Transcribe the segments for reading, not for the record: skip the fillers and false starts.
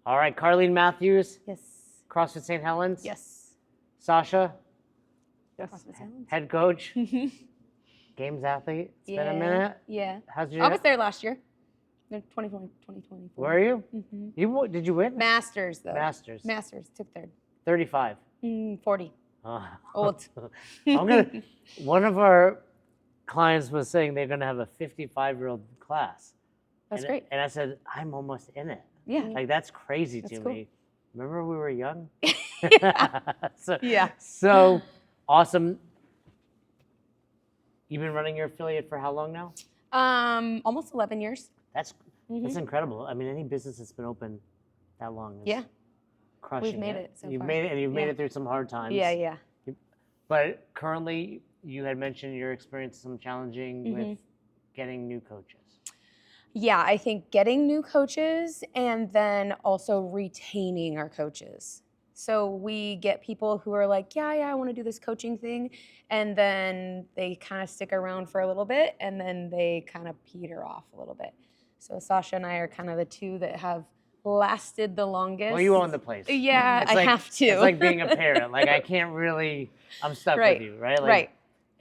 All right, Carlene Matthews, Yes. CrossFit St. Helens. Yes. Sasha, Yes. CrossFit St. Helens. head coach, games athlete. It's been a minute. Yeah. How's your? I was there last year. 2024. Were you? Mm-hmm. Did you win? Masters, though. Masters. Took third. 35. 40. Old. One of our clients was saying they're gonna have a 55-year-old class. That's great. And I said, I'm almost in it. Yeah. Like that's crazy to cool. me. Remember we were young? Yeah. So awesome. You've been running your affiliate for how long now? Almost 11 years. That's incredible. I mean, any business that's been open that long is crushing. We've made it so You've far. made it, and you've made it through some hard times. Yeah. But currently, you had mentioned your experience some challenging with getting new coaches. Yeah, I think getting new coaches and then also retaining our coaches. So we get people who are like, yeah, I want to do this coaching thing. And then they kind of stick around for a little bit and then they kind of peter off a little bit. So Sasha and I are kind of the two that have lasted the longest. Well, you own the place. Yeah, I have to. It's like being a parent. Like I can't really, I'm stuck with you, right? Like, right.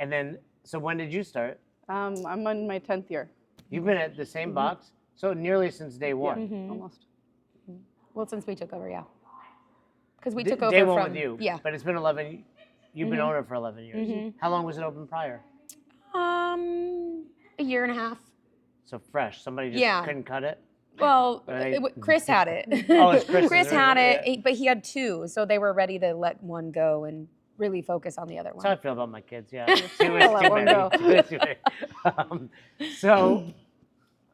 And then, so when did you start? I'm in my 10th year. You've been at the same box? So nearly since day one. Yeah, almost. Well, since we took over, yeah. Because we took over day one from with you. Yeah. But it's been 11. You've been owner for 11 years. How long was it open prior? A year and a half. So fresh. Somebody just couldn't cut it. Well, Right. Chris had it. Oh, it's Chris. Chris had it, but he had two, so they were ready to let one go and really focus on the other That's how I one. feel about my kids. Yeah. Too Let one go. many. So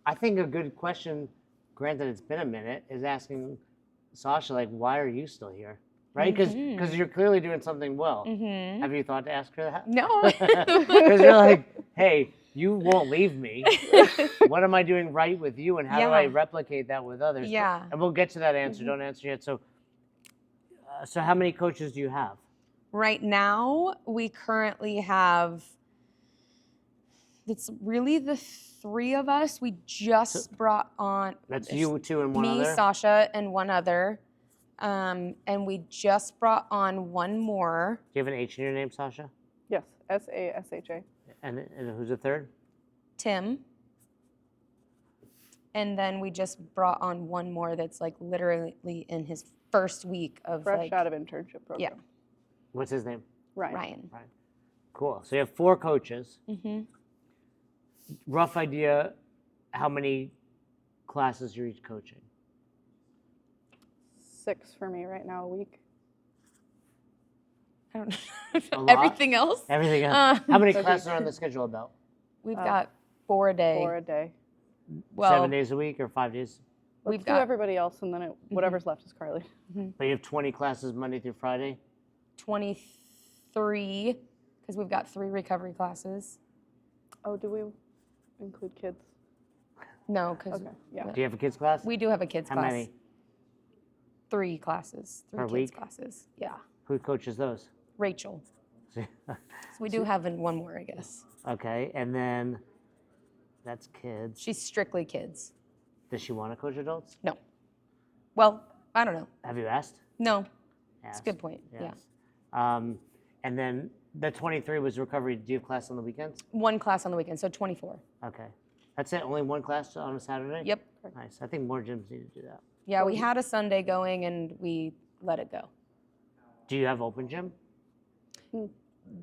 I think a good question, granted it's been a minute, is asking Sasha, like, why are you still here? Right? Because you're clearly doing something well. Have you thought to ask her that? No. Because you're like, hey, you won't leave me. What am I doing right with you, and how do I replicate that with others? Yeah. And we'll get to that answer. Don't answer yet. So, so how many coaches do you have? Right now, we currently have, it's really the three of us. We just brought on. That's you two and one me, other? Sasha, and one other. And we just brought on one more. Do you have an H in your name, Sasha? Yes, SASHA. And who's the third? Tim. And then we just brought on one more that's like literally in his first week of Fresh out of internship program. Yeah. What's his name? Ryan. Right. Cool. So you have 4 coaches. Rough idea, how many classes you're each coaching? 6 for me right now a week. I don't know. A lot? Everything else? Everything else. How many classes are on the schedule about? We've got 4 a day. 4 a day. Well, 7 days a week or 5 days? Let's we've do got everybody else, and then whatever's left is Carly. But you have 20 classes Monday through Friday? 23 because we've got 3 recovery classes. Oh, do we include kids? No, because Okay, yeah. Do you have a kids class? we do have a kids How class. many? 3 classes. 3 Per kids week? classes. Yeah. Who coaches those? Rachel. So we do have one more, I guess. Okay, and then that's kids. She's strictly kids. Does she want to coach adults? No. Well, I don't know. Have you asked? No. Asked. It's a good point. Yeah. Yes. And then the 23 was recovery. Do you have class on the weekends? 1 class on the weekend, so 24. Okay. That's it? Only 1 class on a Saturday? Yep. Nice. I think more gyms need to do that. Yeah, we had a Sunday going and we let it go Do you have open gym?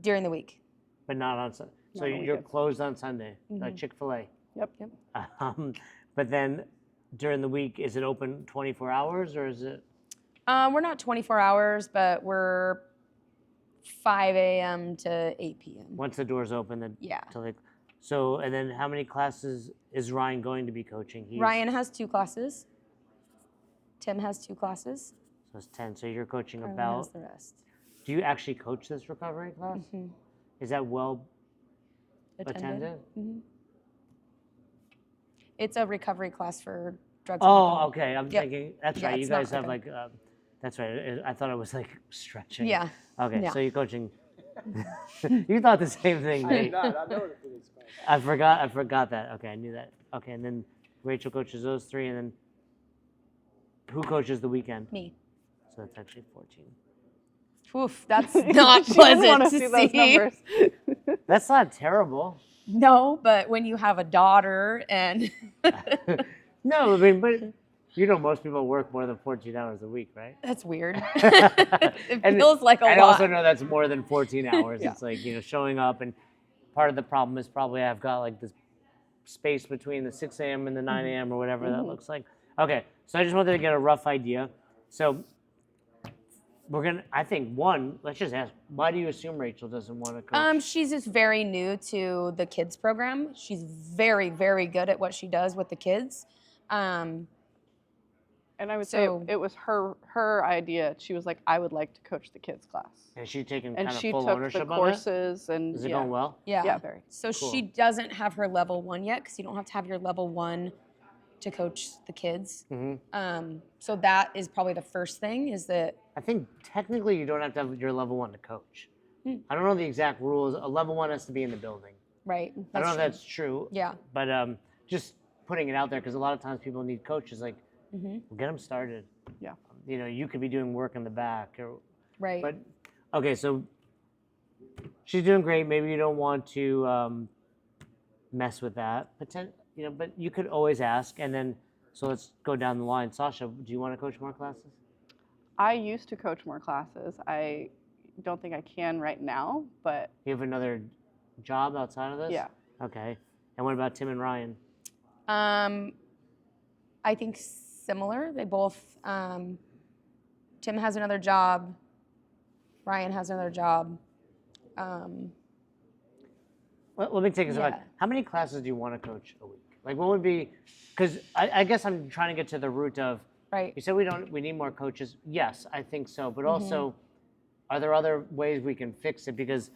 during the week. But not on Sunday. So Not on you're weekends. closed on Sunday, like Chick-fil-A. Yep. But then during the week, is it open 24 hours or is it? We're not 24 hours, but we're 5 a.m. to 8 p.m. Once the doors open, then Yeah. till they, so, and then how many classes is Ryan going to be coaching? Ryan has 2 classes. Tim has 2 classes. So it's 10. So you're coaching Carlin about, has the rest. do you actually coach this recovery class? Is that well attended? It's a recovery class for drugs. and Oh, alcohol. okay. I'm Yep. thinking, that's Yeah, right. You it's not guys have recovery. like, that's right. I thought it was like stretching. Yeah. Okay, Yeah. so you're coaching. You thought the same thing, I Nate. did not. I know what it is. I forgot that. Okay, I knew that. Okay, and then Rachel coaches those 3, and then Who coaches the weekend? Me. So that's actually 14. Oof, that's not She doesn't pleasant wanna to see those see. numbers. That's not terrible. No, but when you have a daughter and No, I mean, but most people work more than 14 hours a week, right? that's weird. It And feels like a I lot. also know that's more than 14 hours. Yeah. It's like, showing up, and part of the problem is probably I've got like this space between the 6 a.m. and the 9 a.m. or whatever that looks like. Okay, so I just wanted to get a rough idea. So I think let's just ask, why do you assume Rachel doesn't want to coach? She's just very new to the kids program. She's very, very good at what she does with the kids. And I would say So- it was her idea. She was like, I would like to coach the kids class. Has she taken And kind of she full took ownership the of it? courses and Is it yeah. going well? Yeah. Yeah, very. So Cool. she doesn't have her level 1 yet because you don't have to have your level 1 to coach the kids. Mm-hmm. So that is probably the first thing is that I think technically you don't have to have your level 1 to coach. Hmm. I don't know the exact rules. A level 1 has to be in the building. right. I don't know if true. that's true. Yeah. But just putting it out there, because a lot of times people need coaches. Like, Mm-hmm. well, get them started. Yeah. You could be doing work in the back, Right. but okay. So she's doing great. Maybe you don't want to mess with that. But you could always ask. And then, so let's go down the line. Sasha, do you want to coach more classes? I used to coach more classes. I don't think I can right now, but You have another job outside of this? yeah. Okay. And what about Tim and Ryan? I think similar. They both. Tim has another job. Ryan has another job. Let me take this back. Yeah. How many classes do you want to coach a week? Like, what would be? Because I guess I'm trying to get to the root of. Right. You said we need more coaches. Yes, I think so. But also, Mm-hmm. are there other ways we can fix it? Because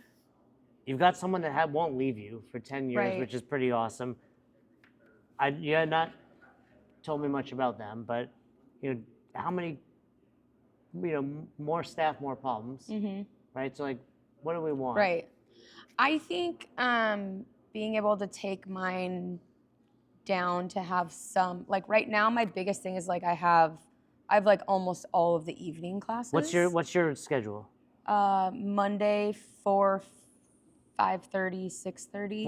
you've got someone that won't leave you for 10 years, Right. which is pretty awesome. You had not told me much about them, but how many? More staff, more problems, right? So like, what do we want? Right. I think being able to take mine down to have some, like right now, my biggest thing is like I have like almost all of the evening classes. What's your schedule? Monday 4, 5:30, 6:30,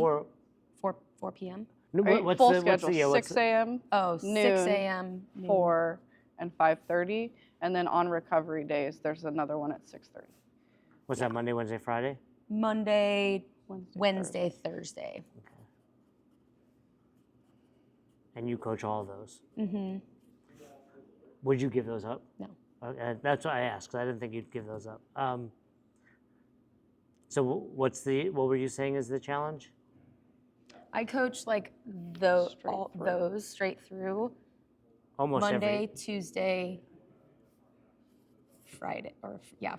For 4 p.m. what's Full the schedule, yeah, 6 a.m., Oh, 6 Noon, a.m. noon. 4, and 5:30. And then on recovery days, there's another one at 6:30. what's that? Monday, Wednesday, Friday. Monday, Thursday. Wednesday, Thursday. And you coach all of those. Mm-hmm. Would you give those up? No. Okay, that's what I asked, 'cause I didn't think you'd give those up. So what were you saying is the challenge? I coach like Straight through. those straight through. Almost Monday, every. Tuesday, Friday,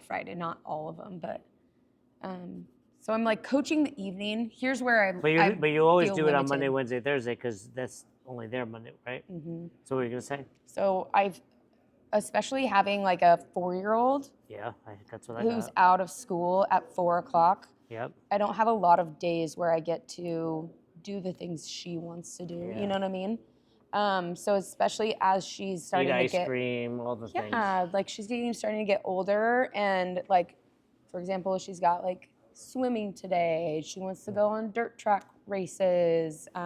Friday, not all of them, but so I'm like coaching the evening. Here's where But you always feel do it on limited. Monday, Wednesday, Thursday, because that's only there Monday, right? Mhm. So what are you gonna say? So especially having like a 4-year-old Yeah, that's what I who's got. out of school at 4 o'clock. Yep. I don't have a lot of days where I get to do the things she wants to do. Yeah. You know what I mean? So especially as she's starting Eat to ice get cream, all those things. yeah, like she's starting to get older, and like, for example, she's got like swimming today. She wants to go on dirt track races. She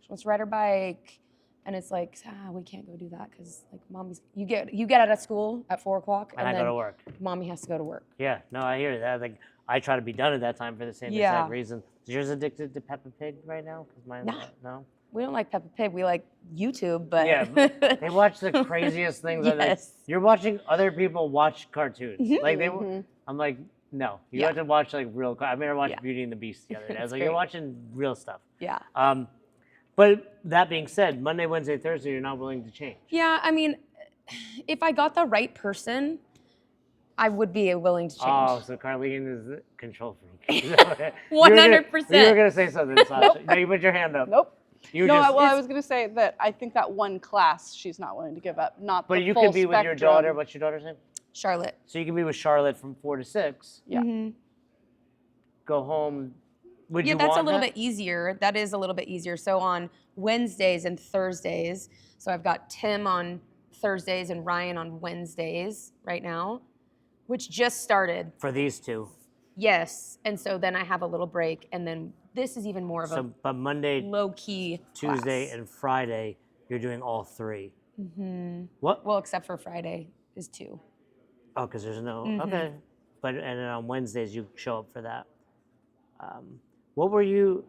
wants to ride her bike, and it's like we can't go do that because like mommy's you get out of school at 4 o'clock, And I then go to work. mommy has to go to work. Yeah, no, I hear that. Like, I try to be done at that time for the same Yeah. exact reason. Is yours addicted to Peppa Pig right now? 'Cause mine, Nah. no. We don't like Peppa Pig. We like YouTube, but Yeah, they watch the craziest things. Yes. You're watching other people watch cartoons. Like Mhm. I'm like, no, you Yeah. have to watch like real. I mean, I watched Yeah. Beauty and the Beast the other day. I was It's like, you're great. watching real stuff. yeah. But that being said, Monday, Wednesday, Thursday, you're not willing to change. Yeah, I mean, if I got the right person, I would be willing to change. Oh, so Carlene is the control freak. 100%. You were gonna say something, Sasha. No, you put your hand up. Nope. You No, just, I was going to say that I think that one class she's not willing to give up. Not but the you full could be with your spectrum. daughter. What's your daughter's name? Charlotte. So you can be with Charlotte from 4 to 6. Yeah. Mhm. Go home. Would Yeah, you that's want a little that? bit easier. That is a little bit easier. So on Wednesdays and Thursdays, so I've got Tim on Thursdays and Ryan on Wednesdays right now, which just started. For these two. Yes. And so then I have a little break, and then this is even more of a But Monday, low-key Tuesday, class. and Friday, you're doing all 3. What? Well, except for Friday is 2. Oh, because there's no, okay. But, and then on Wednesdays, you show up for that. What were you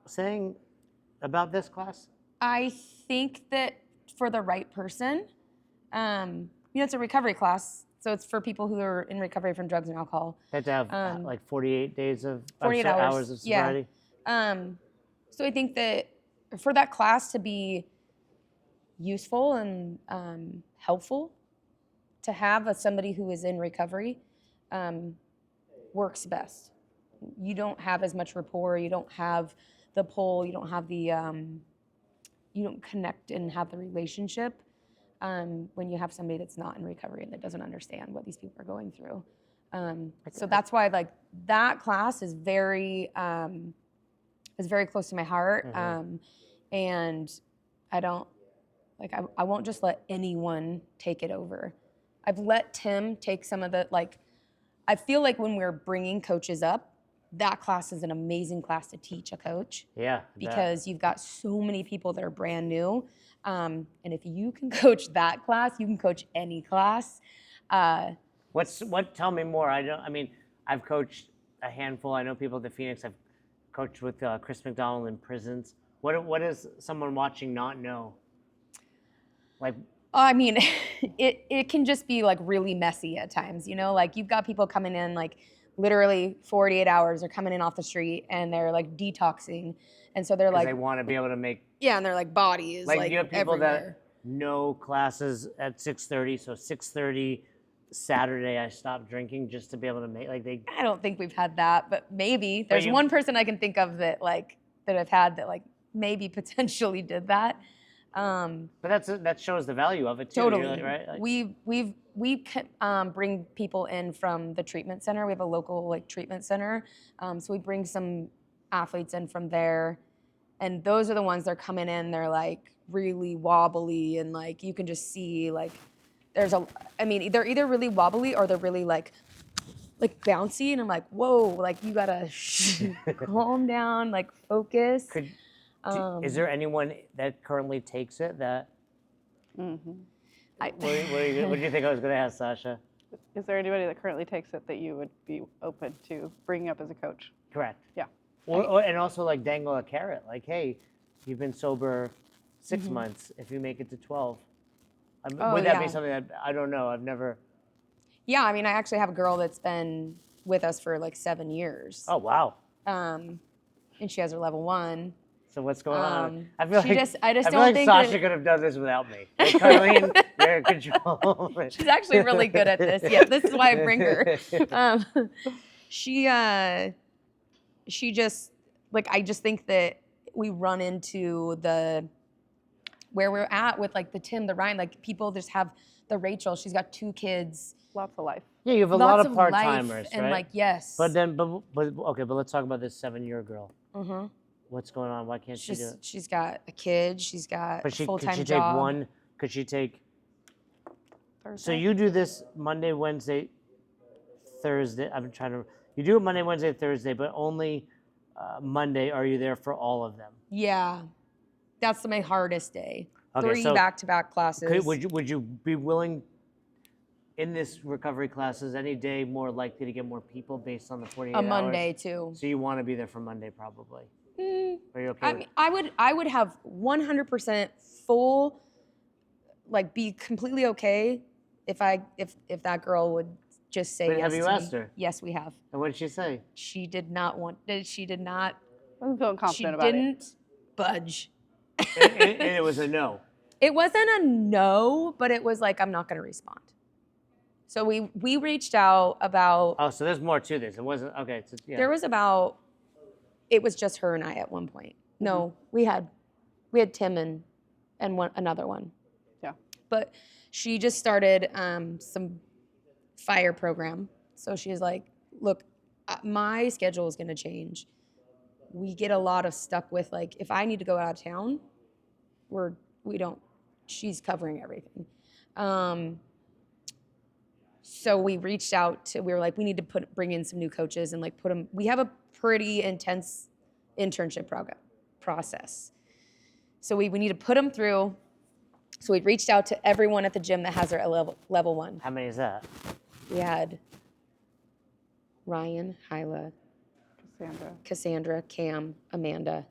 saying about this class? I think that for the right person, it's a recovery class, so it's for people who are in recovery from drugs and alcohol. They have to have like 48 days of 48 hours of sobriety. Yeah. So I think that for that class to be useful and helpful, to have somebody who is in recovery works best. You don't have as much rapport. You don't have the pull. You don't have the you don't connect and have the relationship when you have somebody that's not in recovery and that doesn't understand what these people are going through. So that's why like that class is very close to my heart. And I don't like I won't just let anyone take it over. I've let Tim take some of the I feel like when we're bringing coaches up, that class is an amazing class to teach a coach. Yeah. Because you've got so many people that are brand new. And if you can coach that class, you can coach any class. Tell me more. I've coached a handful. I know people at the Phoenix. I've coached with Chris McDonald in prisons. What does someone watching not know? I mean, it can just be like really messy at times, like you've got people coming in like literally 48 hours, they're coming in off the street and they're like detoxing. And so they're like, they want to be able to make, and they're like body is like you have people everywhere. that know classes at 6:30. So 6:30 Saturday, I stopped drinking just to be able to make I don't think we've had that, but maybe there's one person I can think of that I've had that maybe potentially did that. But that shows the value of it too. Totally, right? We bring people in from the treatment center. We have a local treatment center, so we bring some athletes in from there, and those are the ones that are coming in. They're really wobbly, and you can just see they're either really wobbly or they're really bouncy, and I'm like, whoa, you gotta calm down, focus. Is there anyone that currently takes it that? What do you think I was going to ask, Sasha? Is there anybody that currently takes it that you would be open to bringing up as a coach? Correct. Yeah. And also dangle a carrot, hey, you've been sober 6 months. If you make it to 12, would that be something that I don't know? I've never. Yeah, I actually have a girl that's been with us for 7 years. Oh wow. And she has her level 1. So what's going on? I feel like Sasha could have done this without me. Colleen, you're in control. She's actually really good at this. Yeah, this is why I bring her. She just I just think that we run into where we're at with the Tim, the Ryan, people just have the Rachel. She's got 2 kids. Lots of life. Yeah, you have a lot of part-timers, right? And yes. But let's talk about this 7-year girl. What's going on? Why can't she do it? She's got a kid. She's got a full-time job. Could she take Thursday? So you do this Monday, Wednesday, Thursday. You do it Monday, Wednesday, Thursday, but only Monday are you there for all of them? Yeah. That's my hardest day. Okay, 3 so back-to-back classes. Would you be willing in this recovery classes any day more likely to get more people based on the 48 hours? A Monday too. So you want to be there for Monday probably. Are you okay? I would have 100% full, be completely okay if that girl would just say yes. Have you to asked me. her? Yes, we have. And what did she say? She did not want. She did not. Wasn't feeling confident about it. She didn't budge. and it was a no. It wasn't a no, but it was I'm not going to respond. So we reached out about. Oh, so there's more to this. It wasn't okay. Yeah. There was about. It was just her and I at one point. No, we had Tim and another one. Yeah. But she just started some fire program. So she's like, look, my schedule is going to change. We get a lot of stuck with if I need to go out of town, she's covering everything. So we reached out to, we were like, we need to bring in some new coaches and like put them, we have a pretty intense internship process. So we need to put them through. So we reached out to everyone at the gym that has their level 1. How many is that? We had Ryan, Hyla, Cassandra, Cam, Amanda.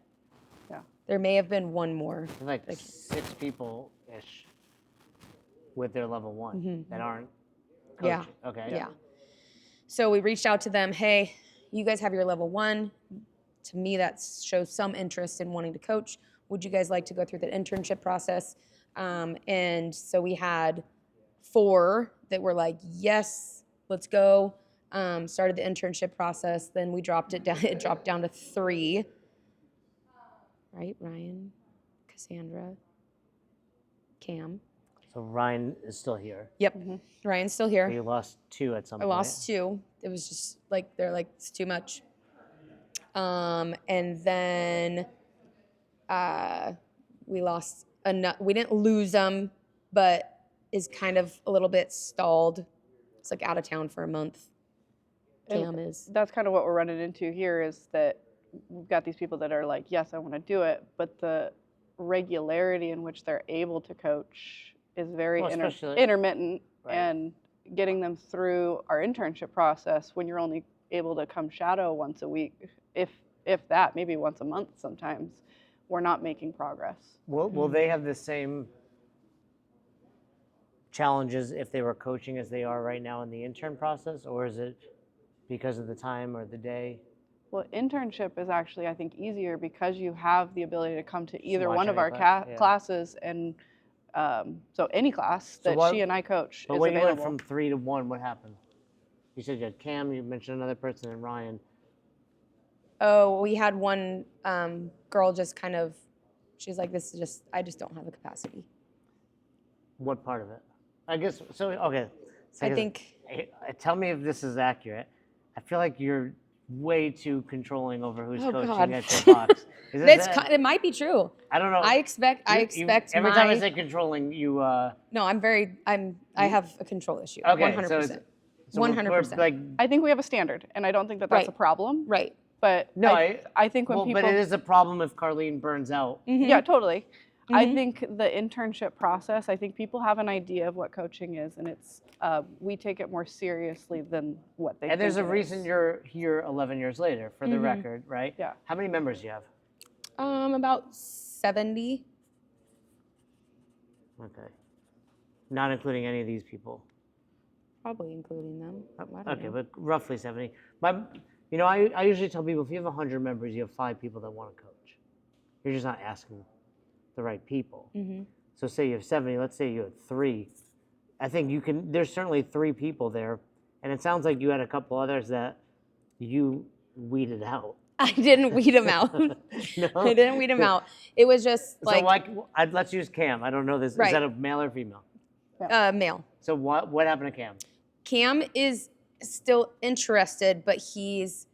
Yeah. There may have been one more. Like 6 people-ish with their level 1 that aren't coaching. Yeah. Okay. Yeah. So we reached out to them. Hey, you guys have your level 1. To me, that shows some interest in wanting to coach. Would you guys like to go through the internship process? And so we had 4 that were like, yes, let's go. Started the internship process. Then we dropped it down. It dropped down to 3. Right? Ryan, Cassandra, Cam. So Ryan is still here. Yep. Ryan's still here. So you lost 2 at some I point. lost 2. It was just like, they're like, it's too much. And then we lost we didn't lose them, but is kind of a little bit stalled. It's like out of town for a month. Cam is. That's kind of what we're running into here, is that we've got these people that are like, yes, I want to do it, but the regularity in which they're able to coach is very intermittent, right. And getting them through our internship process when you're only able to come shadow once a week, if that, maybe once a month sometimes, we're not making progress. Will they have the same challenges if they were coaching as they are right now in the intern process, or is it because of the time or the day? Well, internship is actually, I think, easier because you have the ability to come to either Watch one of any our yeah. classes, and so any class that she and I coach But is when you available. went from 3 to 1, what happened? You said you had Cam, you mentioned another person, and Ryan. Oh, we had one girl just kind of, she's like, this is just, I just don't have the capacity. What part of it? I guess, so, okay. So I think. Tell me if this is accurate. I feel like you're way too controlling over who's coaching God. at your box. It might be true. I don't know. I expect every time I say controlling, you. No, I have a control issue. Okay, 100%. So we're 100%. like, I think we have a standard, and I don't think that that's Right. a problem. Right. But no, I think when people. But it is a problem if Carlene burns out. Yeah, totally. I think the internship process, I think people have an idea of what coaching is, and it's we take it more seriously than what they And there's a think it reason is. you're here 11 years later, for the record, right? Yeah. How many members do you have? About 70. Okay. Not including any of these people. Probably including them. I don't Okay, know. but roughly 70. I usually tell people, if you have 100 members, you have 5 people that want to coach. You're just not asking the right people. So say you have 70, let's say you have 3. I think there's certainly 3 people there, and it sounds like you had a couple others that you weeded out. I didn't weed them out. No? I didn't weed them out. It was just like let's use Cam. I don't know this. Right. Is that a male or female? male. So what happened to Cam? Cam is still interested, but he's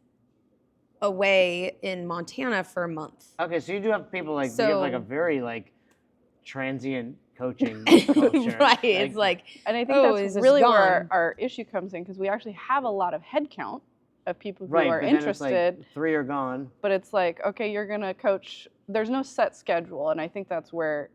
away in Montana for a month. Okay, so you do have people you have like a very transient coaching Right. culture. It's like, And I think oh, that's he's just really where gone. our issue comes in, because we actually have a lot of head count of people who right, are but then it's interested. 3 are gone. But it's like, okay, you're gonna coach. There's no set schedule, and I think that's where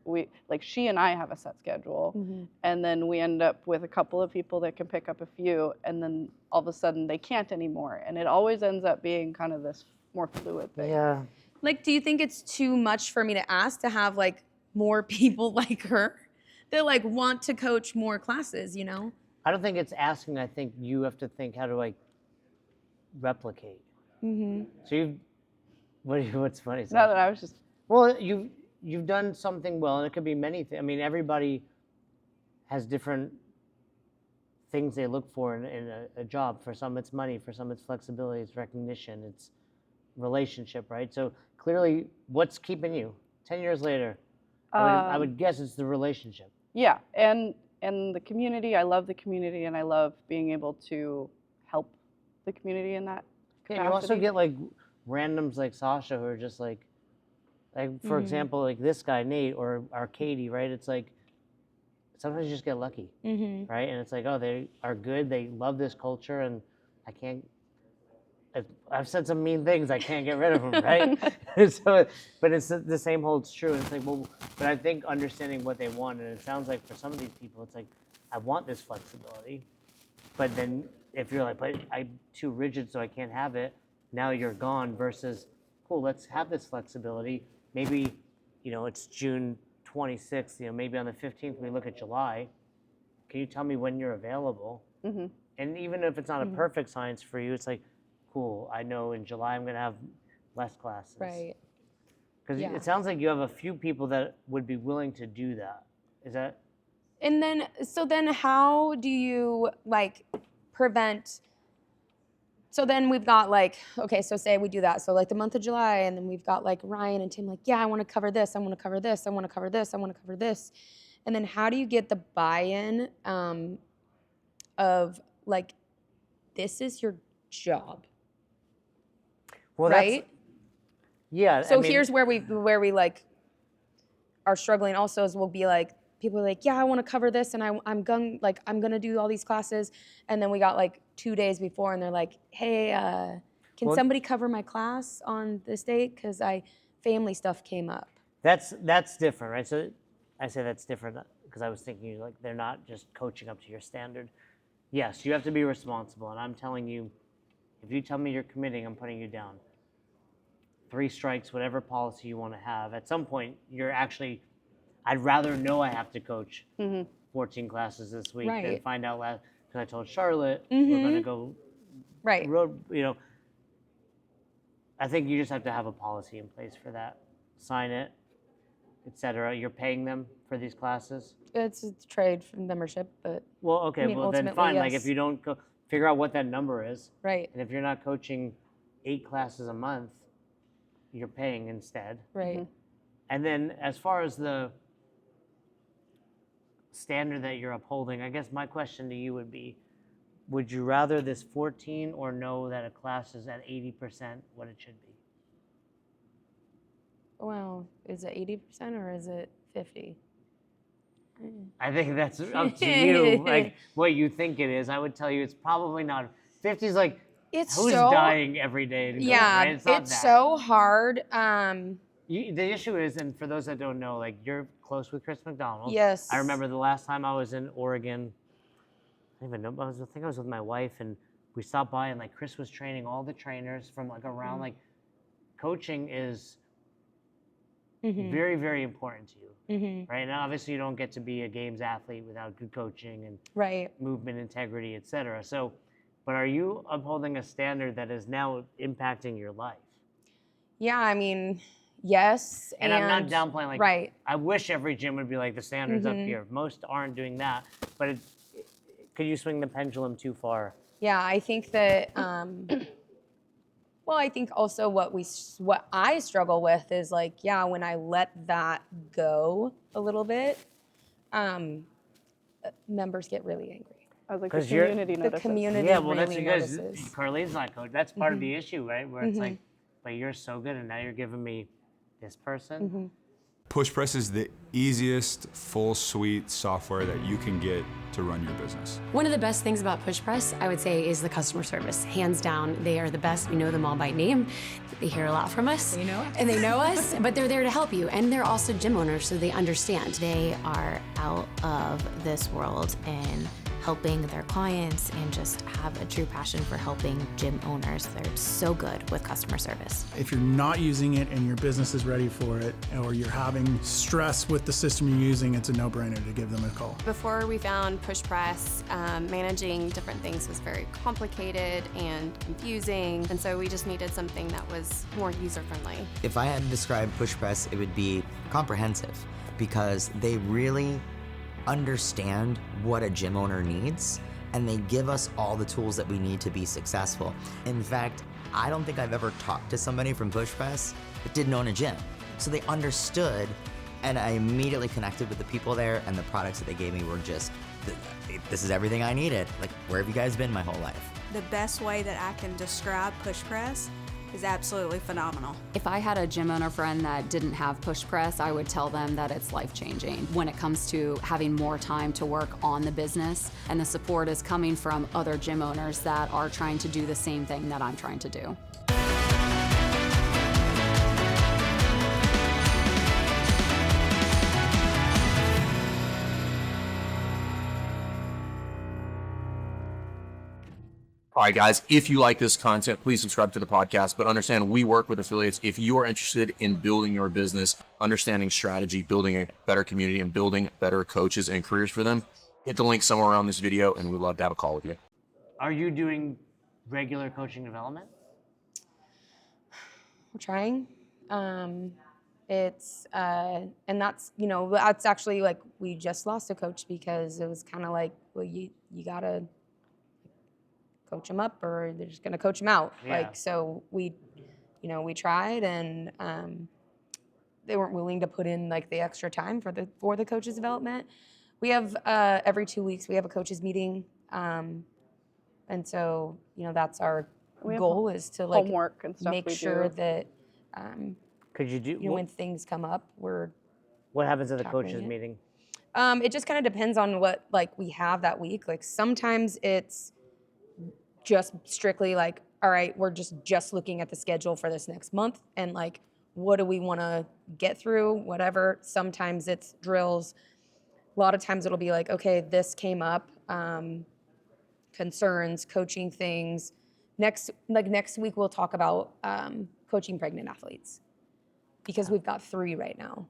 she and I have a set schedule, and then we end up with a couple of people that can pick up a few, and then all of a sudden they can't anymore, and it always ends up being kind of this more fluid thing. Yeah. Like, do you think it's too much for me to ask to have more people like her that want to coach more classes? I don't think it's asking. I think you have to think, how do I replicate? So what's funny? Now that I was just. Well, you've done something well, and it could be many things. I mean, everybody has different things they look for in a job. For some, it's money. For some, it's flexibility. It's recognition. It's relationship, right? So clearly, what's keeping you 10 years later? I would guess it's the relationship. Yeah, and the community. I love the community, and I love being able to help the community in that capacity. Yeah, you also get randoms like Sasha who are just for example, this guy Nate or our Katie, right? It's sometimes you just get lucky, Mm-hmm. right? And it's like, oh, they are good. They love this culture, and I can't. I've said some mean things. I can't get rid of them, right? So, but it's the same holds true. It's like, well, but I think understanding what they want, and it sounds like for some of these people, it's like, I want this flexibility, but then if you're like, but I'm too rigid, so I can't have it. Now you're gone. Versus, cool, let's have this flexibility. Maybe, it's June 26th. Maybe on the 15th we look at July. Can you tell me when you're available? Mm-hmm. And even if it's not a perfect science for you, it's like, cool, I know in July I'm going to have less classes. Right. Because Yeah. it sounds like you have a few people that would be willing to do that. Is that? And then, so then how do you like prevent? So then we've got like, okay, so say we do that. So like the month of July, and then we've got like Ryan and Tim like, yeah, I want to cover this. I want to cover this. I want to cover this. I want to cover this. And then how do you get the buy-in of like, this is your job, Well, right? Yeah. So here's where we like are struggling also is we'll be like, people are like, yeah, I want to cover this, and I'm gonna do all these classes, and then we got like 2 days before, and they're like, hey, can somebody cover my class on this date because family stuff came up. That's different, right? So I say that's different because I was thinking like they're not just coaching up to your standard. Yes, you have to be responsible, and I'm telling you, if you tell me you're committing, I'm putting you down. 3 strikes, whatever policy you want to have. At some point, you're actually. I'd rather know I have to coach 14 classes this week than Right. find out last. Because I told Charlotte we're going to go Right. road. I think you just have to have a policy in place for that. Sign it, etc. You're paying them for these classes. It's a trade for membership, but Well, okay, I mean, well then ultimately, fine. Like yes. if you don't go, figure out what that number is, right, and if you're not coaching 8 classes a month, you're paying instead. right. And then as far as the standard that you're upholding, I guess my question to you would be, would you rather this 14 or know that a class is at 80% what it should be? Well, is it 80% or is it 50? I think that's up to you, like what you think it is. I would tell you it's probably not. 50 is like, It's who's so dying every day to go, yeah, right? It's not that. so hard. The issue is, and for those that don't know, like you're close with Chris McDonald. Yes. I remember the last time I was in Oregon, I don't even know, I think I was with my wife, and we stopped by, and like Chris was training all the trainers from like around, like coaching is very, very important to you, right? And obviously you don't get to be a games athlete without good coaching and right. movement integrity, et cetera. So, but are you upholding a standard that is now impacting your life? Yeah, I mean, yes. And I'm not downplaying, like, right. I wish every gym would be like the standards up here. Most aren't doing that, but could you swing the pendulum too far? Yeah, I think that, well, I think also what I struggle with is like, yeah, when I let that go a little bit, members get really angry. I was like, the 'Cause you're- community The notices. community Yeah, well, that's really because notices. Carlene's not coach. That's part of the issue, right? Where it's like, but you're so good, and now you're giving me this person. Push Press is the easiest full suite software that you can get to run your business. One of the best things about Push Press, I would say, is the customer service. Hands down, they are the best. We know them all by name. They hear a lot from us. They know us. And they know us, but they're there to help you. And they're also gym owners, so they understand. They are out of this world and helping their clients and just have a true passion for helping gym owners. They're so good with customer service. If you're not using it and your business is ready for it, or you're having stress with the system you're using, it's a no-brainer to give them a call. Before we found Push Press, managing different things was very complicated and confusing, and so we just needed something that was more user-friendly. If I had to describe Push Press, it would be comprehensive, because they really understand what a gym owner needs, and they give us all the tools that we need to be successful. In fact, I don't think I've ever talked to somebody from Push Press that didn't own a gym. So they understood, and I immediately connected with the people there, and the products that they gave me were just, this is everything I needed. Like, where have you guys been my whole life? The best way that I can describe Push Press is absolutely phenomenal. If I had a gym owner friend that didn't have push press, I would tell them that it's life-changing when it comes to having more time to work on the business, and the support is coming from other gym owners that are trying to do the same thing that I'm trying to do. All right, guys, if you like this content, please subscribe to the podcast, but understand we work with affiliates. If you are interested in building your business, understanding strategy, building a better community, and building better coaches and careers for them, hit the link somewhere around this video, and we'd love to have a call with you. Are you doing regular coaching development? We're trying. It's and that's, you know, that's actually like, we just lost a coach because it was kind of like, well, you gotta coach them up or they're just gonna coach them out. Yeah. Like, so we tried, and they weren't willing to put in like the extra time for the coaches development. We have every 2 weeks we have a coaches meeting, and so, you know, that's our goal, is to like homework and stuff make we sure do. that Could you do, you know, when things come up, we're what happens at the tackling coaches it. meeting? It just kind of depends on what like we have that week. Like sometimes it's just strictly like, all right, we're just looking at the schedule for this next month and like, what do we want to get through, whatever. Sometimes it's drills. A lot of times it'll be like, okay, this came up, concerns, coaching things. Next week we'll talk about coaching pregnant athletes, because we've got 3 right now.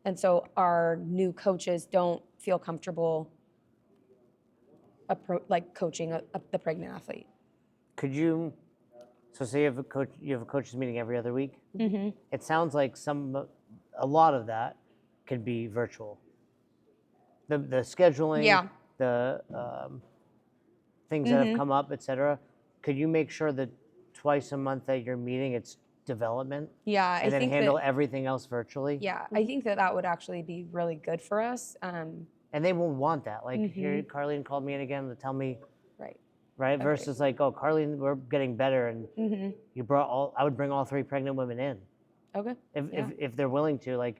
And so our new coaches don't feel comfortable coaching the pregnant athlete. Could you, so say you have a coaches meeting every other week? Mm-hmm. It sounds like a lot of that could be virtual. The scheduling, Yeah. the things that have come up, et cetera. Could you make sure that twice a month that you're meeting, it's development? Yeah, And then handle everything else virtually? Yeah, I think that would actually be really good for us. And they will want that. Like, here, Carlene called me in again to tell me, Right. right? Versus like, oh, Carlene, we're getting better, and Mm-hmm. you brought I would bring all 3 pregnant women in. Okay. If they're willing to, like,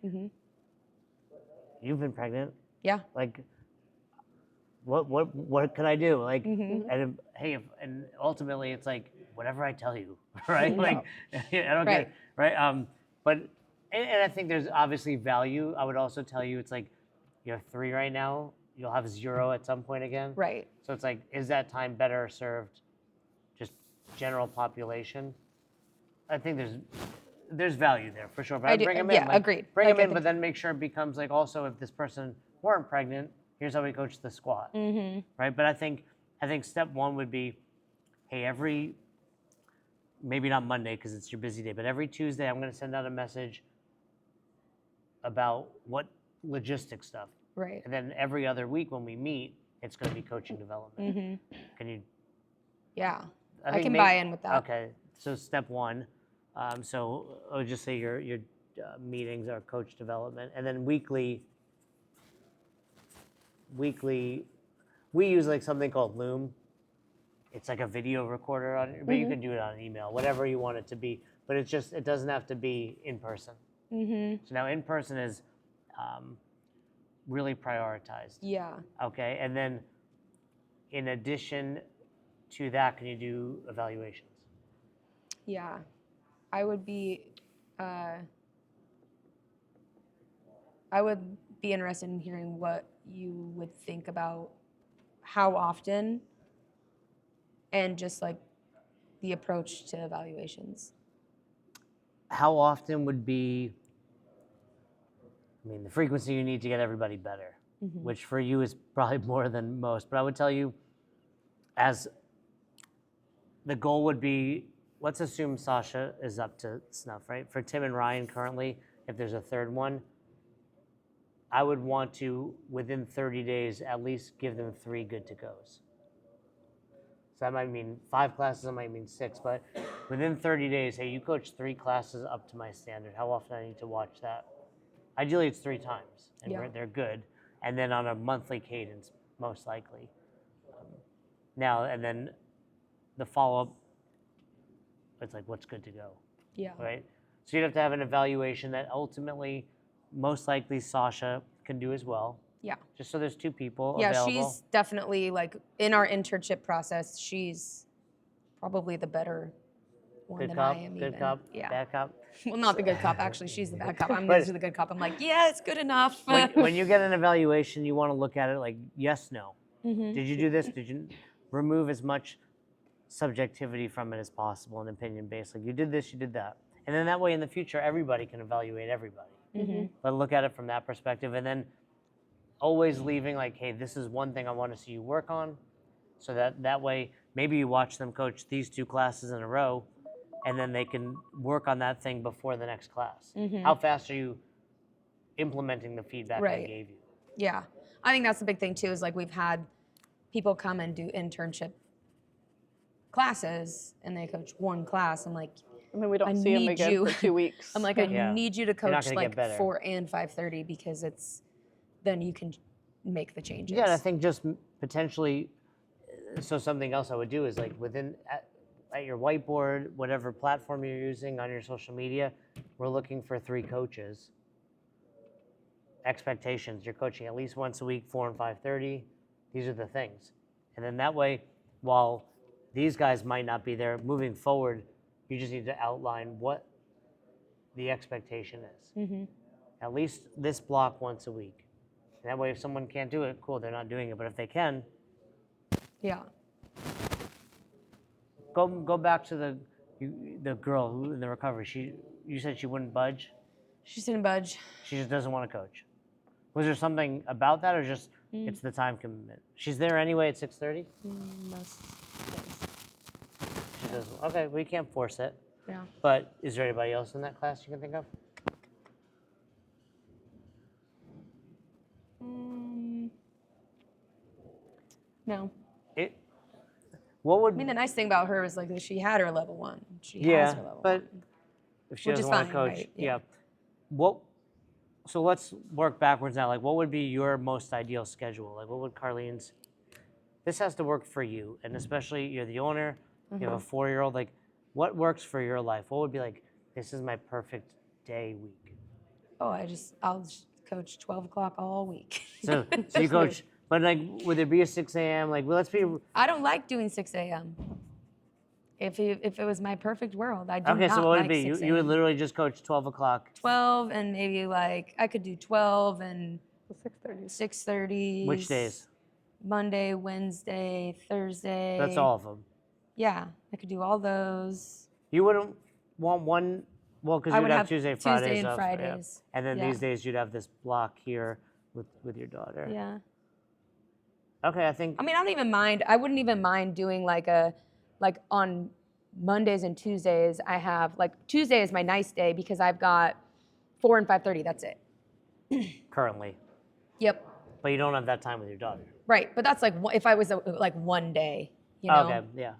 you've been pregnant. Yeah. Like, what can I do? Like, and and ultimately it's like, whatever I tell you, right? Like, I don't get, right? But I think there's obviously value. I would also tell you, it's like, you have 3 right now, you'll have 0 at some point again. Right. So it's like, is that time better served just general population? I think there's value there for sure. But I'd bring them in. Yeah, like, agreed. Bring Like, them I in, think- but then make sure it becomes like, also, if this person weren't pregnant, here's how we coach the squat. Right? But I think step 1 would be, hey, maybe not Monday because it's your busy day, but every Tuesday I'm going to send out a message about what logistic stuff. Right. And then every other week when we meet, it's going to be coaching development. Can you? Yeah. I think can buy in with that. Okay. So step 1. So I would just say your meetings are coach development, and then weekly. We use like something called Loom. It's like a video recorder but you can do it on an email, whatever you want it to be. But it doesn't have to be in person. So now in person is really prioritized. Yeah. Okay, and then in addition to that, can you do evaluations? Yeah. I would be interested in hearing what you would think about how often, and just like the approach to evaluations. How often would be, the frequency you need to get everybody better, which for you is probably more than most. But I would tell you, as the goal would be, let's assume Sasha is up to snuff, right? For Tim and Ryan currently, if there's a third one, I would want to, within 30 days, at least give them 3 good to goes. So that might mean 5 classes, that might mean 6, but within 30 days, hey, you coach 3 classes up to my standard. How often I need to watch that? Ideally, it's 3 times, and they're good. And then on a monthly cadence, most likely. Now, and then the follow-up, it's like what's good to go, Yeah. right? So you'd have to have an evaluation that ultimately, most likely Sasha can do as well. Yeah. Just so there's two people Yeah, available. she's definitely like in our internship process, she's probably the better one Good than cop, I am. good even. cop, Yeah. bad cop. Well, not the good cop. Actually, she's the bad cop. I'm But- usually the good cop. I'm like, yeah, it's good enough. When you get an evaluation, you want to look at it like yes, no. Mhm. Did you do this? Did you remove as much subjectivity from it as possible and opinion based? Like you did this, you did that. And then that way in the future, everybody can evaluate everybody. Mhm. But look at it from that perspective. And then always leaving like, hey, this is one thing I want to see you work on. So that way, maybe you watch them coach these 2 classes in a row, and then they can work on that thing before the next class. Mhm. How fast are you implementing the feedback I Right. gave you? Yeah. I think that's the big thing too, is like we've had people come and do internship classes and they coach one class. I'm like, And then we don't I see them need again you. for 2 weeks. I'm like, I Yeah. need you to You're not coach gonna get like better. 4 and 5:30 because then you can make the changes. Yeah, and I think just potentially, so something else I would do is like at your whiteboard, whatever platform you're using on your social media, we're looking for 3 coaches. Expectations, you're coaching at least once a week, 4 and 5:30. These are the things. And then that way, while these guys might not be there, moving forward, you just need to outline what the expectation is. Mm-hmm. At least this block once a week. And that way, if someone can't do it, cool, they're not doing it. But if they can, Yeah. go back to the girl who in the recovery. You said she wouldn't budge. She didn't budge. She just doesn't want to coach. Was there something about that, or just it's the time commitment? She's there anyway at 6:30. Most days. She doesn't. Okay, we can't force it. Yeah. But is there anybody else in that class you can think of? No. What would? I mean, the nice thing about her is like that she had her level 1. She has Yeah, her level but 1. if she Which is doesn't want to fine, coach, right? yeah. Yeah. What? So let's work backwards now. Like, what would be your most ideal schedule? Like, what would Carlene's? This has to work for you, and especially you're the owner. You have a 4-year-old. Like, what works for your life? What would be like? This is my perfect day week. Oh, I'll just coach 12 o'clock all week. So you coach, but like, would there be a 6 a.m.? Like, well, let's be. I don't like doing 6 a.m. If it was my perfect world, I do Okay, not so what would like it be? 6 You would a.m. literally just coach 12 o'clock. 12 and maybe like I could do 12 and 6:30. 6:30. Which days? Monday, Wednesday, Thursday. That's all of them. Yeah, I could do all those. You wouldn't want one, well, because I you'd would have have Tuesday, Tuesday Fridays and off, yeah. Fridays. And then Yeah. these days you'd have this block here with your daughter. Yeah. Okay, I think. I mean, I don't even mind. I wouldn't even mind doing like on Mondays and Tuesdays. I have like Tuesday is my nice day because I've got 4 and 5:30. That's it. Currently, Yep. but you don't have that time with your daughter. Right, but that's like if I was like one day, you know. Okay, yeah.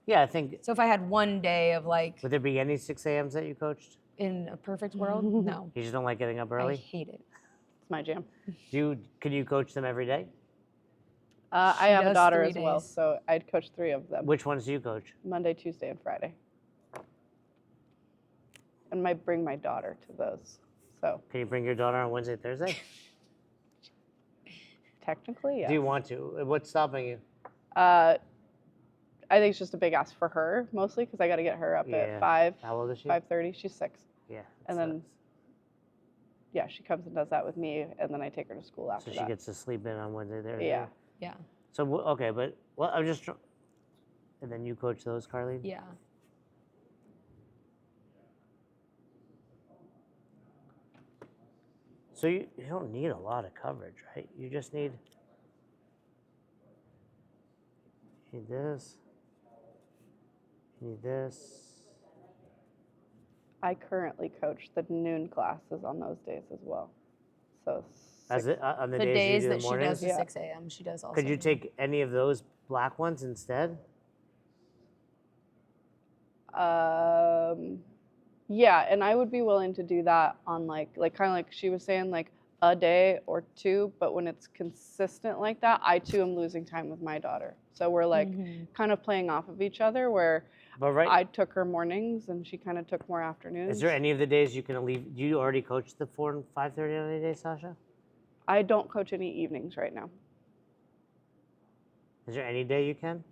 Yeah, I think. So if I had one day of like Would there be any 6 a.m.s that you coached? in a perfect world, no. You just don't like getting up I early? hate it. It's my jam. Can you coach them every day? I have a does daughter 3 as well, days. so I'd coach 3 of them. Which ones do you coach? Monday, Tuesday, and Friday. And might bring my daughter to those. So Can you bring your daughter on Wednesday, Thursday? technically, yes. Do you want to? What's stopping you? I think it's just a big ask for her, mostly because I got to get her up Yeah. at 5, How old is she? 5:30. She's 6. Yeah. And then, yeah, she comes and does that with me, and then I take her to school after So she that. gets to sleep in on Wednesday, Thursday? Yeah. Yeah. So, okay, but, well, I'm just, and then you coach those, Carlene? Yeah. So you don't need a lot of coverage, right? You just need this, you need this. I currently coach the noon classes on those days as well. So As it, on the, The days you do that the she mornings? does the Yeah. 6 a.m. She does also. Could you do- take any of those black ones instead? Yeah, and I would be willing to do that on like kind of like she was saying, like a day or two, but when it's consistent like that, I too am losing time with my daughter. So we're like kind of playing off of each other where I took her mornings and she kind of took more afternoons. Is there any of the days you can leave? Do you already coach the 4 and 5:30 on any day, Sasha? I don't coach any evenings right now. Is there any day you can?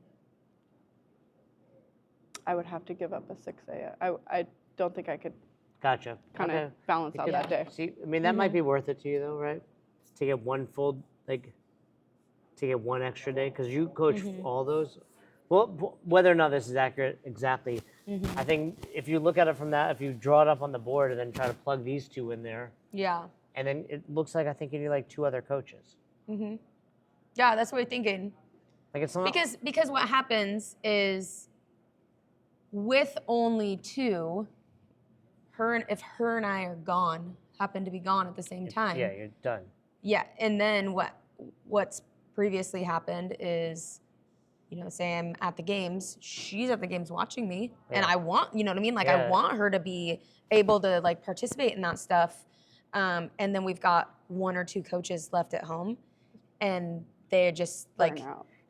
I would have to give up a 6 a.m. I don't think I could Gotcha. kind of balance out that day. See, I mean, that might be worth it to you though, right? To get one full, like, to get one extra day, because you coach all those. Well, whether or not this is accurate exactly, I think if you look at it from that, if you draw it up on the board and then try to plug these two in there, Yeah. and then it looks like I think you need like 2 other coaches. Yeah, that's what we're thinking. Like it's not Because what happens is with only 2, if her and I are gone, happen to be gone at the same time. Yeah, you're done. Yeah, and then what's previously happened is, you know, say I'm at the games, she's at the games watching me, and I want, you know what I mean? Like I want her to be able to like participate in that stuff. And then we've got 1 or 2 coaches left at home, and they're just like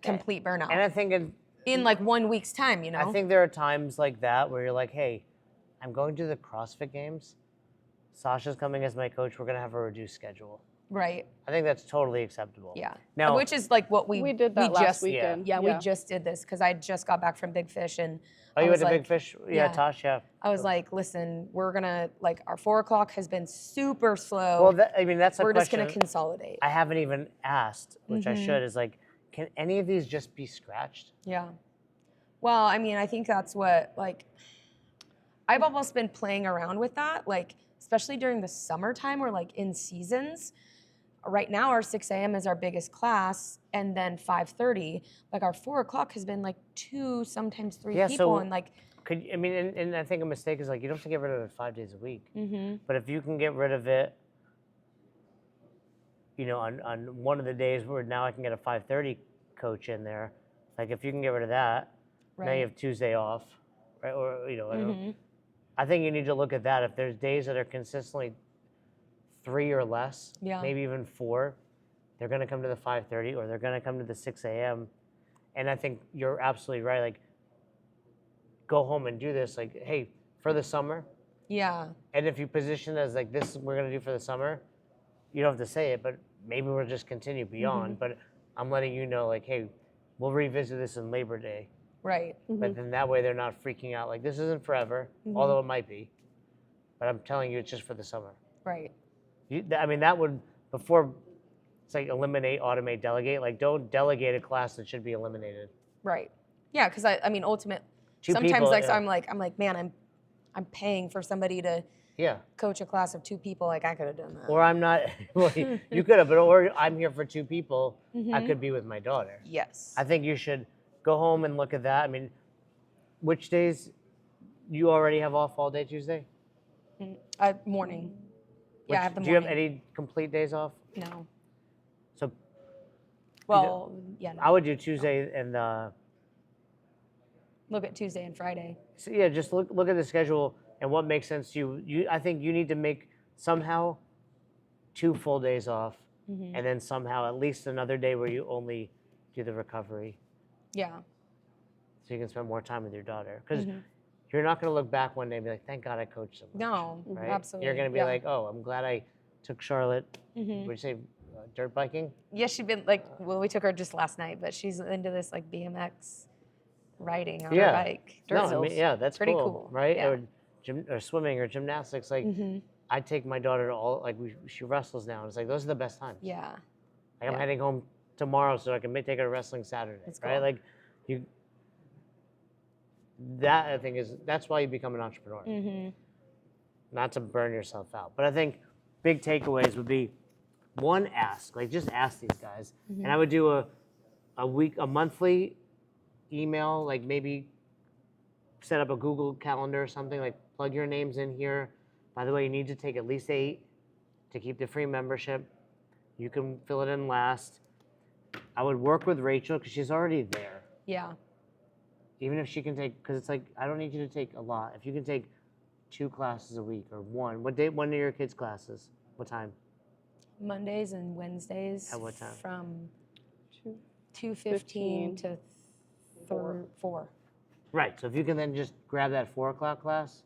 complete burnout. And I think in like 1 week's time, you know? I think there are times like that where you're like, hey, I'm going to the CrossFit games. Sasha's coming as my coach. We're going to have a reduced schedule. Right. I think that's totally acceptable. Yeah. Now, which is like what we did that last weekend. Yeah, we just did this because I just got back from Big Fish and oh, you went to Big Fish? Yeah, Tosh, yeah. I was like, listen, we're gonna like our 4 o'clock has been super slow. Well, I mean that's a we're question. just gonna consolidate. I haven't even asked, which I should. Is like, can any of these just be scratched? Yeah. Well, I mean, I think that's what like. I've almost been playing around with that, like especially during the summertime or like in seasons. Right now, our 6 a.m. is our biggest class, and then 5:30. Like our 4 o'clock has been like 2, sometimes 3 people, so and like. And I think a mistake is like you don't have to get rid of it 5 days a week. But if you can get rid of it, you know, on one of the days where now I can get a 5:30 coach in there, like if you can get rid of that, now you have Tuesday off, right? Or you know, I think you need to look at that. If there's days that are consistently 3 or less, maybe even 4, they're going to come to the 5:30 or they're going to come to the 6 a.m. And I think you're absolutely right. Like, go home and do this. Like, hey, for the summer. Yeah. And if you position it as like this, we're going to do for the summer, you don't have to say it, but maybe we'll just continue beyond. But I'm letting you know, like, hey, we'll revisit this in Labor Day. Right. But then that way they're not freaking out. Like, this isn't forever, although it might be. But I'm telling you, it's just for the summer. Right. I mean, that would, before, it's like eliminate, automate, delegate. Like, don't delegate a class that should be eliminated. Right. Yeah, because I mean, sometimes people, like I'm like, man, I'm paying for somebody to coach a class of 2 people. Like I could have done that. Or I'm not. Well, you could have, but or I'm here for 2 people. I could be with my daughter. Yes. I think you should go home and look at that. I mean, which days you already have off all day Tuesday? Morning. I have the morning. Do you have any complete days off? No. So. Well, no. I would do Tuesday and. Look at Tuesday and Friday. So yeah, just look at the schedule and what makes sense to you. I think you need to make somehow 2 full days off, and then somehow at least another day where you only do the recovery. Yeah. So you can spend more time with your daughter, because you're not going to look back one day and be like, "Thank God I coached so much." No, right? absolutely. You're going to be like, "Oh, I'm glad I took Charlotte." Would you say dirt biking? Yeah, she's been like. Well, we took her just last night, but she's into this like BMX riding on her bike. Dirt hills. I mean, that's pretty cool, right? Yeah. Or swimming or gymnastics. Like, I take my daughter to all. Like, she wrestles now. And it's like those are the best times. Yeah. Like I'm heading home tomorrow, so I can take her to wrestling Saturday. That's right? Cool. Like, that I think that's why you become an entrepreneur. Not to burn yourself out, but I think big takeaways would be, 1, ask. Like, just ask these guys, and I would do a monthly email, like maybe set up a Google Calendar or something, like plug your names in here. By the way, you need to take at least 8 to keep the free membership. You can fill it in last. I would work with Rachel because she's already there. Yeah. Even if she can take, because it's like, I don't need you to take a lot. If you can take 2 classes a week or 1. When are your kids' classes? What time? Mondays and Wednesdays. At what time? From 2:15 2:15 to 4. Right. So if you can then just grab that 4 o'clock class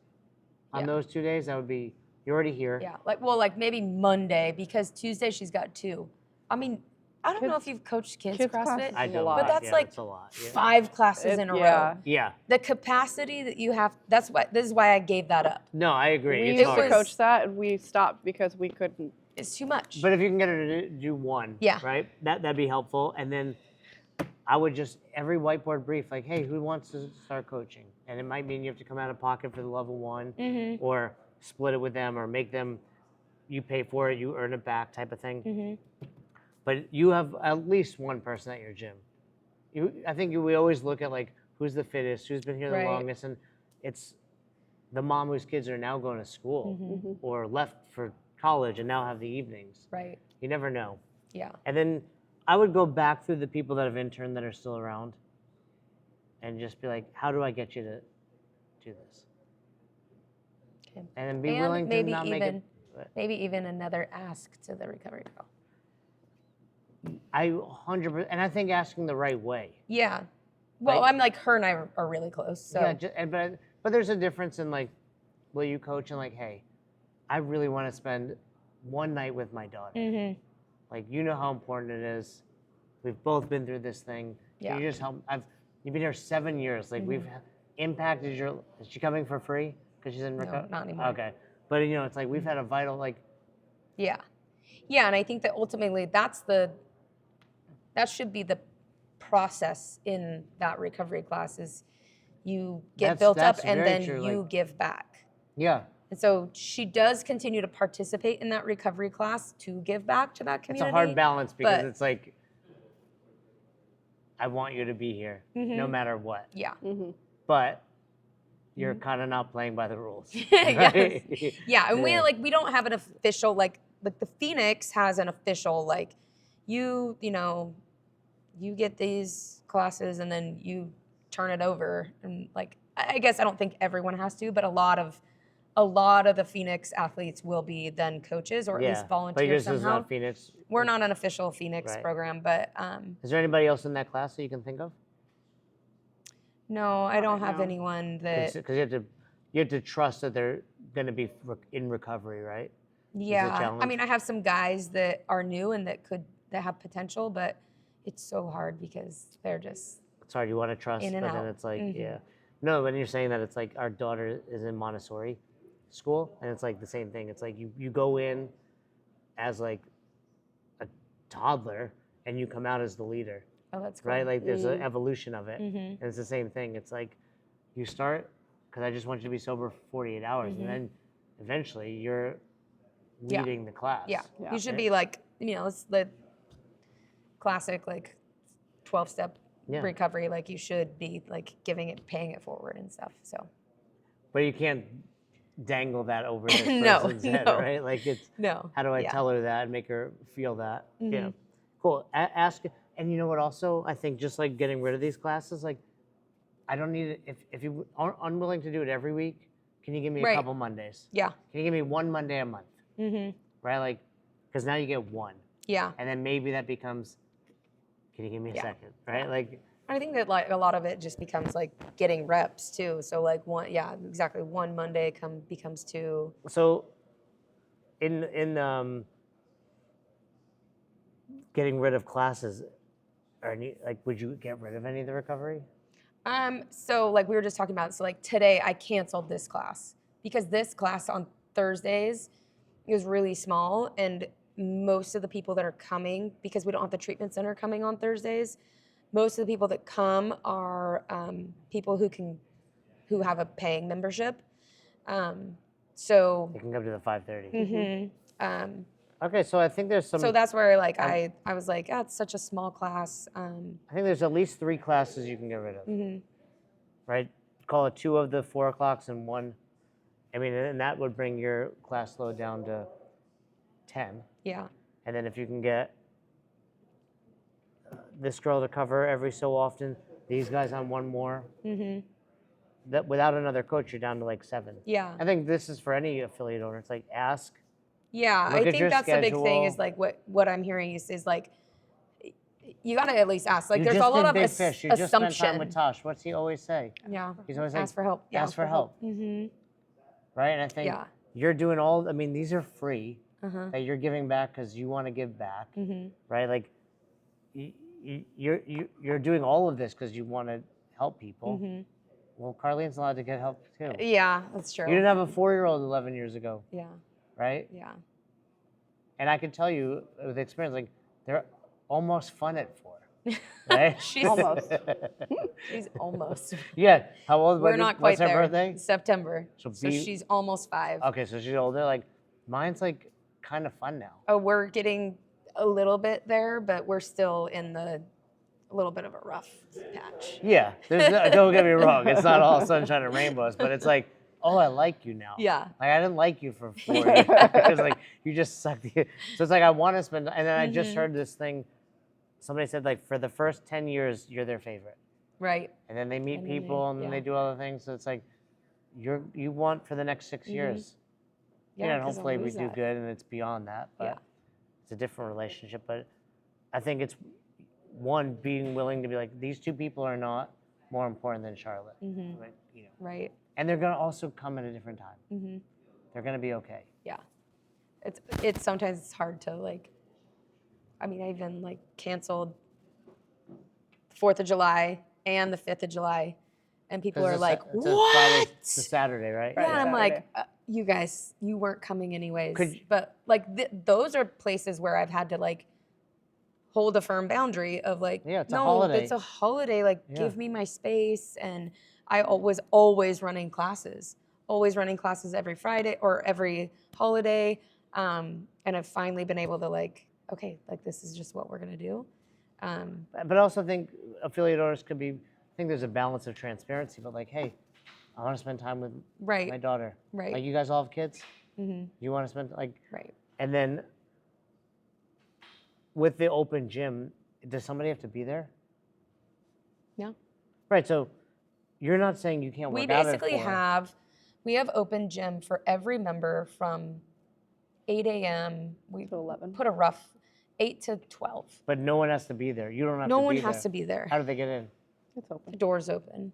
on Yeah. those 2 days, that would be, you're already here. Yeah, like maybe Monday, because Tuesday she's got 2. I mean, I don't know if you've coached kids CrossFit, classes I is don't. a lot. but that's Yeah, like it's a lot. Yeah. 5 classes in a yeah. row. Yeah. The capacity that you have, this is why I gave that up. No, I agree. We It's used hard. to coach that, and we stopped because we couldn't. It's too much. But if you can get her to do 1, Yeah. right? That'd be helpful. And then I would just every whiteboard brief, like, hey, who wants to start coaching? And it might mean you have to come out of pocket for the level 1, Mm-hmm. or split it with them, or make them, you pay for it, you earn it back, type of thing. Mm-hmm. But you have at least one person at your gym. I think we always look at like who's the fittest, who's been here the Right. longest, and it's the mom whose kids are now going to school Mm-hmm. or left for college and now have the evenings. Right. You never know. Yeah. And then I would go back through the people that have interned that are still around and just be like, how do I get you to do this? Okay. And then be And willing to maybe not make it. Maybe even another ask to the recovery girl. I 100%, and I think asking the right way. Yeah. Well, Like- I'm like, her and I are really close. So Yeah, but there's a difference in like, will you coach and like, hey, I really want to spend one night with my daughter. Mm-hmm. Like, you know how important it is. We've both been through this thing. Yeah. Can you just help? You've been here 7 years. Like, we've impacted your. Is she coming for free? Because she's in recovery. not anymore. Okay, but you know, it's like we've had a vital like. Yeah. Yeah, and I think that ultimately that should be the process in that recovery class is you get built up That's and very then true, you like- give back. Yeah, And so she does continue to participate in that recovery class to give back to that it's community. a hard balance because but- it's like. I want you to be here, no matter what. Yeah. But you're kind of not playing by the rules. Yes. right? Yeah, and Yeah. we don't have an official like the Phoenix has an official like you know you get these classes and then you turn it over and like I guess I don't think everyone has to, but a lot of the Phoenix athletes will be then coaches or at least But volunteer yours is somehow. not Phoenix. We're not an official Phoenix Right. program, but Is there anybody else in that class that you can think of? no, I don't right have now. anyone that Because you have to trust that they're going to be in recovery, right? Yeah, I challenge? mean, I have some guys that are new and that have potential, but it's so hard because they're just It's hard. You want to trust, In and but then out. it's like, Mhm. yeah. No, when you're saying that, it's like our daughter is in Montessori school, and it's like the same thing. It's like you go in as like a toddler, and you come out as the leader, oh, that's cool. right? Like there's an evolution of it, Mhm. and it's the same thing. It's like you start because I just want you to be sober for 48 hours, and then eventually you're Yeah. leading the class. Yeah, Yeah. you should be like it's the classic like 12-step Yeah. recovery. Like you should be like paying it forward and stuff. So But you can't dangle that over this No, person's head, no. right? Like it's no, how do I yeah. tell her that and make her feel that? Yeah, Mhm. cool. Ask, and you know what? Also, I think just like getting rid of these classes, like I don't need it. If you are unwilling to do it every week, can you give me a Right. couple Mondays? Yeah. Can you give me one Monday a month? Mm-hmm. Right? Like, because now you get one, Yeah. and then maybe that becomes. Can you give me a Yeah. second? Right? Like, I think that like a lot of it just becomes like getting reps too. So like exactly. One Monday becomes 2. so in getting rid of classes, would you get rid of any of the recovery? So like we were just talking about, so like today I canceled this class because this class on Thursdays is really small and most of the people that are coming, because we don't have the treatment center coming on Thursdays, most of the people that come are people who have a paying membership. So You can come to the 5:30. mhm. Okay, so I think there's some. So that's where like I was like, it's such a small class. I think there's at least 3 classes you can get rid of, Mhm. right? Call it 2 of the 4 o'clocks and 1. I mean, and that would bring your class load down to 10. Yeah. And then if you can get this girl to cover every so often, these guys on 1 more, Mhm. that without another coach, you're down to like 7. Yeah. I think this is for any affiliate owner. It's like ask Yeah, Look I at think your that's the big thing is schedule. like what I'm hearing is like you got to at least ask. Like You there's just a lot did of Big Fish. You just spent time with assumption. Tosh. What's he always say? Yeah. He's always like, Ask for help. Yeah. ask for help. Mm-hmm. Right? And I think Yeah. you're doing all, I mean, these are free Uh-huh. that you're giving back because you want to give back, Mm-hmm. right? Like you're doing all of this because you want to help people. Mm-hmm. Well, Carlene's allowed to get help too. Yeah, that's true. You didn't have a 4-year-old 11 years ago, Yeah. right? Yeah. And I can tell you with experience, like they're almost fun at 4, right? She's Almost. She's almost. Yeah. How old? We're not quite What's her there. birthday? September. So So be- she's almost 5. Okay, so she's older. Like mine's like kind of fun now. Oh, we're getting a little bit there, but we're still in a little bit of a rough patch. Yeah. There's no, don't get me wrong. It's not all sunshine and rainbows, but it's like, oh, I like you now. Yeah. Like I didn't like you for 4 years because like you just sucked. So it's like I want to spend. And then I just heard this thing. Somebody said like for the first 10 years you're their favorite, Right. and then they meet And then they- people and then yeah. they do other things. So it's like you want for the next 6 years. Yeah. You know, and 'cause I'll hopefully we lose do that. good and it's beyond that. But Yeah. it's a different relationship. But I think it's one being willing to be like these 2 people are not more important than Charlotte. Mhm. Right? You know. Right. And they're gonna also come at a different time. Mm-hmm. They're gonna be okay. Yeah. It's sometimes it's hard to like. I mean, I even like canceled 4th of July and the 5th of July, and people are like, it's "What?" It's a Saturday, right? Yeah, and I'm Saturday. like, you guys, you weren't coming anyways. Could you- but like, those are places where I've had to like hold a firm boundary of like, Yeah, it's a no, holiday. it's a holiday. Like, Yeah. give me my space. And I was always running classes every Friday or every holiday. And I've finally been able to like, okay, like this is just what we're gonna do. But I also think affiliate owners could be. I think there's a balance of transparency. But like, hey, I want to spend time with Right. my daughter. Right. Like you guys all have kids. Mm-hmm. You want to spend like, Right. and then with the open gym, does somebody have to be there? No. Right. So you're not saying you can't work We out at basically 4. we have open gym for every member from 8 a.m. We To 11. put a rough 8 to 12. But no one has to be there. You don't have No to one be there. has to be there. How do they get in? It's open. The door's open.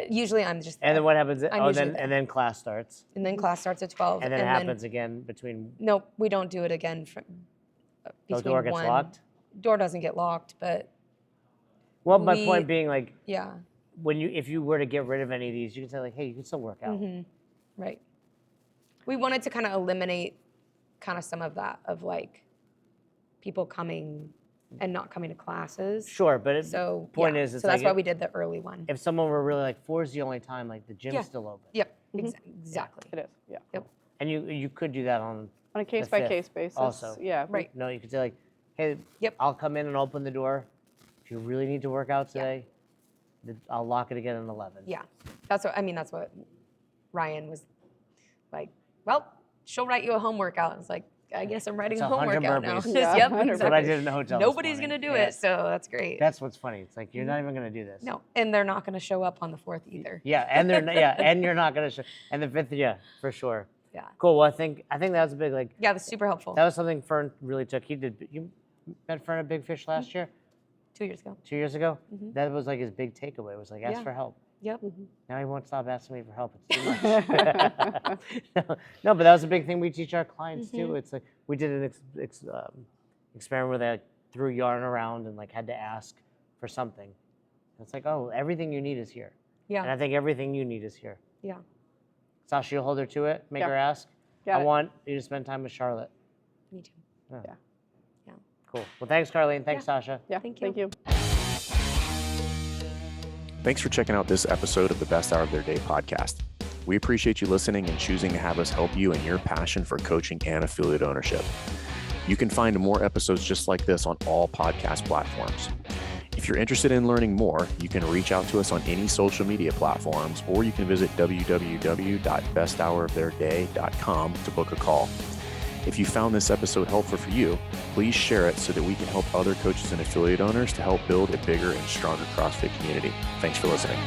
Usually I'm just And then there. what happens? I'm Oh, usually then there. and then class starts, And then class starts at 12. and then it happens again between. No, we don't do it again from The between door gets 1. locked. Door doesn't get locked, but Well, my we- point being, like, yeah. when if you were to get rid of any of these, you can say like, hey, you can still work out. Hmm. Right. We wanted to kind of eliminate kind of some of that of like people coming and not coming to classes. Sure, but So point yeah. is, it's so that's like why if- we did the early one. if someone were really like 4 is the only time, like the gym's Yeah. still open, Yep. Exactly. It is. Yeah. Yep. and you could do that on. On a case by case basis. also. Yeah. Right. No, you could say like, hey, Yep. I'll come in and open the door. If you really need to work out Yeah. today, I'll lock it again at 11. Yeah. That's what Ryan was like, well, she'll write you a home workout. It's like, I guess I'm writing It's a home 100 workout now. burpees. Yeah, Yep, 100 That's what I exactly. did in the hotel. this Nobody's morning. gonna do Yeah. it, so that's great. That's what's funny. It's like you're not even gonna do this. No, and they're not gonna show up on the 4th either. Yeah, and they're and you're not gonna show. And the 5th, yeah, for sure. Yeah. Cool. Well, I think that was a big like. Yeah, that's super helpful. That was something Fern really took. You met Fern at Big Fish last year, 2 years ago. 2 years ago. Mhm. That was like his big takeaway. It was like ask Yeah. for help. Yep. Now he won't stop asking me for help. It's too much. no, but that was a big thing we teach our clients too. It's like we did an experiment where they like, threw yarn around and like had to ask for something. It's like, oh, everything you need is here. Yeah. And I think everything you need is here. Yeah. Sasha, you'll hold her to it. Make Yeah. her ask. Got I it. want you to spend time with Charlotte. Me too. Yeah. Cool. Well, thanks, Carlene. Thanks, Sasha. Yeah. Thank you. Thank you. Thanks for checking out this episode of the Best Hour of Their Day podcast. We appreciate you listening and choosing to have us help you in your passion for coaching and affiliate ownership. You can find more episodes just like this on all podcast platforms. If you're interested in learning more, you can reach out to us on any social media platforms, or you can visit www.besthouroftheirday.com to book a call. If you found this episode helpful for you, please share it so that we can help other coaches and affiliate owners to help build a bigger and stronger CrossFit community. Thanks for listening.